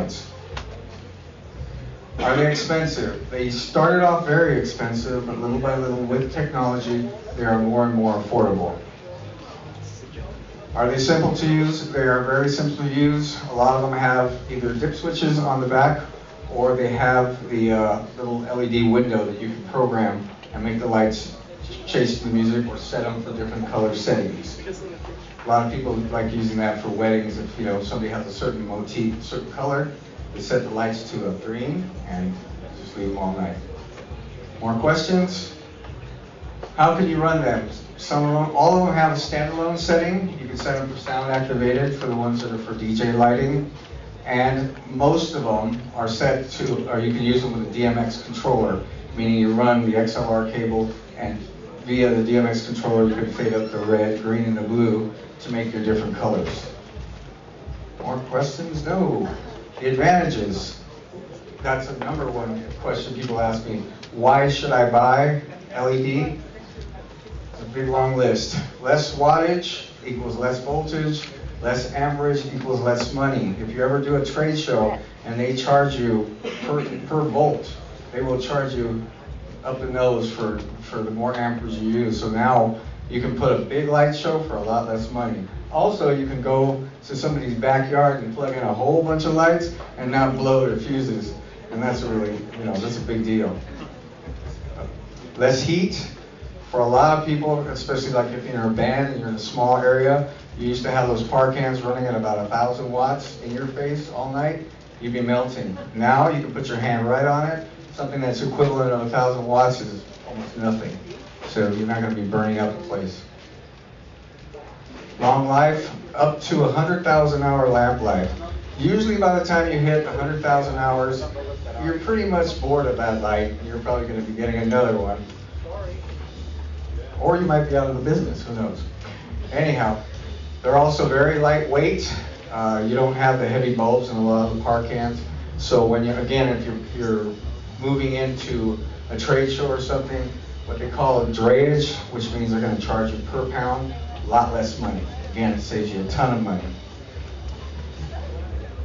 lights. Are they expensive? They started off very expensive, but little by little with technology, they are more and more affordable. Are they simple to use? They are very simple to use. A lot of them have either dip switches on the back, or they have the little LED window that you can program and make the lights chase the music or set them for different color settings. A lot of people like using that for weddings. If somebody has a certain motif, a certain color, they set the lights to a green and just leave them all night. More questions? How can you run them? All of them have a standalone setting. You can set them for sound activated for the ones that are for DJ lighting. And most of them are set to, or you can use them with a DMX controller, meaning you run the XLR cable and via the DMX controller you can fade up the red, green, and the blue to make your different colors. More questions? No. The advantages. That's the number one question people ask me. Why should I buy LED? It's a big long list. Less wattage equals less voltage. Less amperage equals less money. If you ever do a trade show and they charge you per volt, they will charge you up the nose for the more amperage you use. So now you can put a big light show for a lot less money. Also, you can go to somebody's backyard and plug in a whole bunch of lights and not blow their fuses. And that's really, that's a big deal. Less heat. For a lot of people, especially like if you're in a band and you're in a small area, you used to have those par cans running at about 1,000 watts in your face all night, you'd be melting. Now you can put your hand right on it. Something that's equivalent of 1,000 watts is almost nothing. So you're not going to be burning up the place. Long life, up to 100,000 hour lamp life. Usually by the time you hit 100,000 hours, you're pretty much bored of that light. You're probably going to be getting another one. Or you might be out of the business, who knows. Anyhow, they're also very lightweight. You don't have the heavy bulbs in a lot of the par cans. So when if you're moving into a trade show or something, what they call a drayage, which means they're going to charge you per pound, a lot less money. Again, it saves you a ton of money.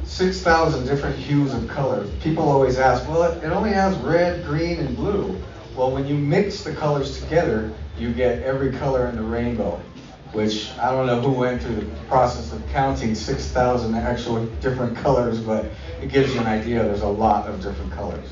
6,000 different hues of color. People always ask, well, it only has red, green, and blue. Well, when you mix the colors together, you get every color in the rainbow, which I don't know who went through the process of counting 6,000 actual different colors, but it gives you an idea. There's a lot of different colors.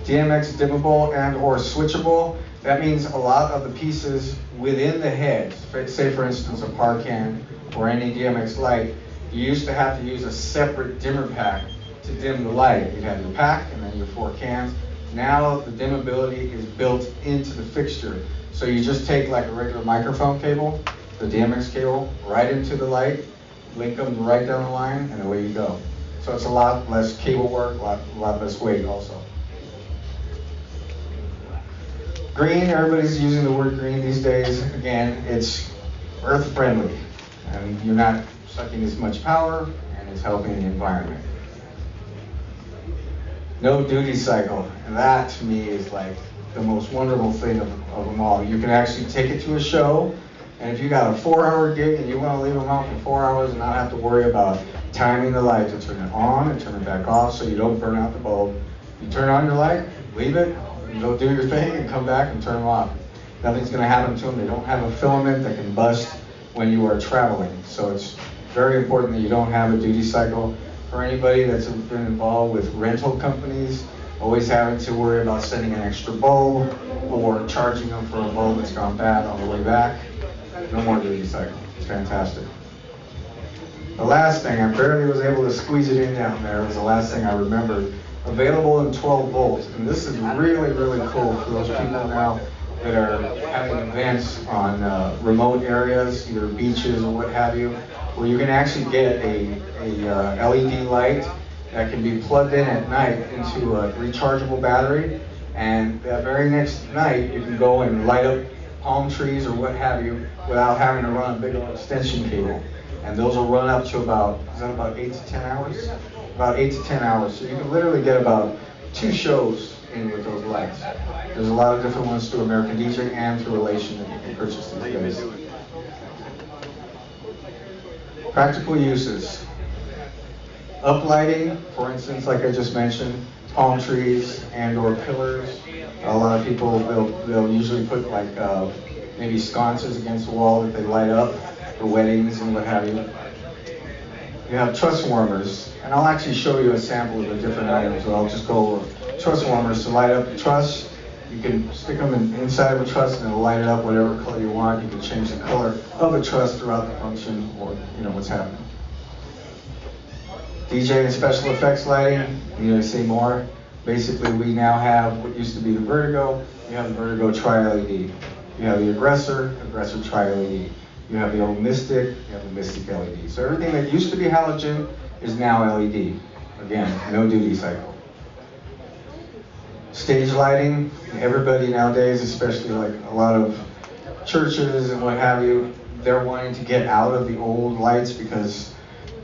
DMX dimmable and or switchable. That means a lot of the pieces within the head, say for instance a par can or any DMX light, you used to have to use a separate dimmer pack to dim the light. You'd have your pack and then your 4 cans. Now the dimmability is built into the fixture. So you just take like a regular microphone cable, the DMX cable, right into the light, link them right down the line, and away you go. So it's a lot less cable work, a lot less weight also. Green, everybody's using the word green these days. Again, it's earth friendly, and you're not sucking as much power, and it's helping the environment. No duty cycle, and that to me is like the most wonderful thing of them all. You can actually take it to a show, and if you got a 4-hour gig and you want to leave them out for 4 hours and not have to worry about timing the light to turn it on and turn it back off so you don't burn out the bulb, you turn on your light, leave it, and go do your thing and come back and turn them off. Nothing's going to happen to them. They don't have a filament that can bust when you are traveling. So it's very important that you don't have a duty cycle. For anybody that's been involved with rental companies, always having to worry about sending an extra bulb or charging them for a bulb that's gone bad on the way back, no more duty cycle. It's fantastic. The last thing, I barely was able to squeeze it in down there, was the last thing I remembered. Available in 12 volts, and this is really, really cool for those people now that are having events on remote areas, either beaches or what have you, where you can actually get a LED light that can be plugged in at night into a rechargeable battery, and that very next night you can go and light up palm trees or what have you without having to run a big old extension cable. And those will run up to about 8 to 10 hours? About 8 to 10 hours. So you can literally get about 2 shows in with those lights. There's a lot of different ones through American DJ and through Elation that you can purchase these days. Practical uses. Uplighting, for instance, like I just mentioned, palm trees and or pillars. A lot of people, they'll usually put like maybe sconces against the wall that they light up for weddings and what have you. You have truss warmers, and I'll actually show you a sample of the different items, so I'll just go over truss warmers to light up the truss. You can stick them inside of a truss and it'll light it up whatever color you want. You can change the color of a truss throughout the function, or what's happening. DJ and special effects lighting, you need to see more. Basically, we now have what used to be the Vertigo. You have the Vertigo Tri-LED. You have the Aggressor Tri-LED. You have the old Mystic, you have the Mystic LED. So everything that used to be halogen is now LED. Again, no duty cycle. Stage lighting, everybody nowadays, especially like a lot of churches and what have you, they're wanting to get out of the old lights because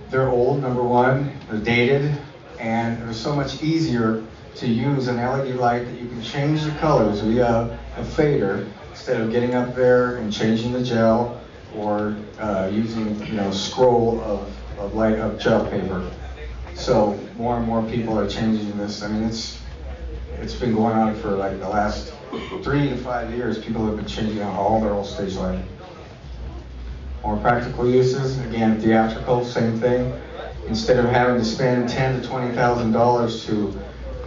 they're old, number one, they're dated, and they're so much easier to use an LED light that you can change the colors via a fader instead of getting up there and changing the gel or using scroll of light of gel paper. So more and more people are changing this. I mean, it's been going on for like the last 3 to 5 years. People have been changing out all their old stage lighting. More practical uses, again, theatrical, same thing. Instead of having to spend $10,000 to $20,000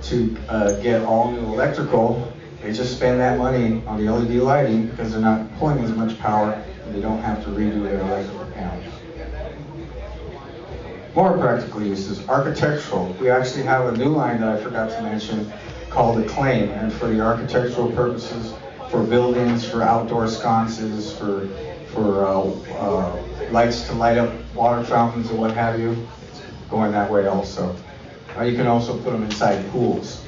to get all new electrical, they just spend that money on the LED lighting because they're not pulling as much power and they don't have to redo their electrical panels. More practical uses, architectural. We actually have a new line that I forgot to mention called Acclaim, and for the architectural purposes, for buildings, for outdoor sconces, for lights to light up water fountains and what have you, it's going that way also. You can also put them inside pools.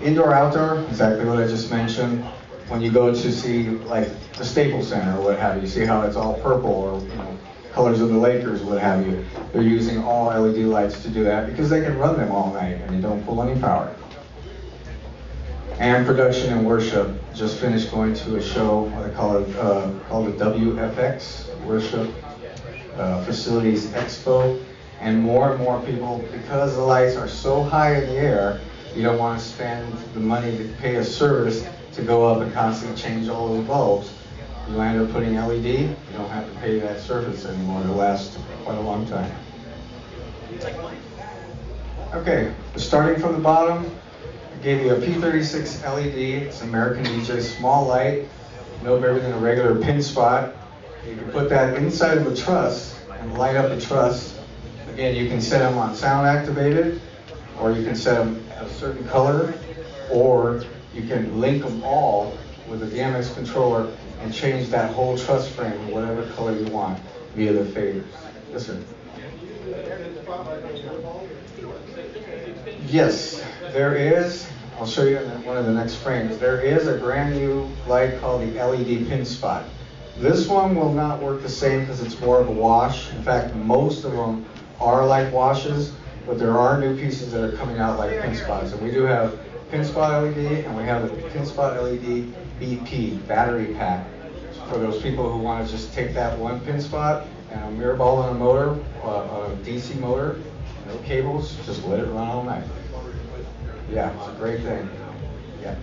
Indoor, outdoor, exactly what I just mentioned. When you go to see like the Staples Center or what have you, see how it's all purple or colors of the Lakers, what have you. They're using all LED lights to do that because they can run them all night and they don't pull any power. And production and worship. Just finished going to a show, what I call it, called the WFX, Worship Facilities Expo. And more people, because the lights are so high in the air, you don't want to spend the money to pay a service to go up and constantly change all those bulbs. You end up putting LED, you don't have to pay that service anymore. It'll last quite a long time. Okay, starting from the bottom, I gave you a P36 LED. It's an American DJ, small light, no bigger than a regular pin spot. You can put that inside of a truss and light up the truss. Again, you can set them on sound activated, or you can set them a certain color, or you can link them all with a DMX controller and change that whole truss frame to whatever color you want via the faders. Yes, sir. Yes, there is. I'll show you in one of the next frames. There is a brand new light called the LED pin spot. This one will not work the same because it's more of a wash. In fact, most of them are like washes, but there are new pieces that are coming out like pin spots. And we do have pin spot LED, and we have the pin spot LED BP, battery pack. For those people who want to just take that one pin spot and a mirror ball on a motor, on a DC motor, no cables, just let it run all night. Yeah, it's a great thing. Yeah.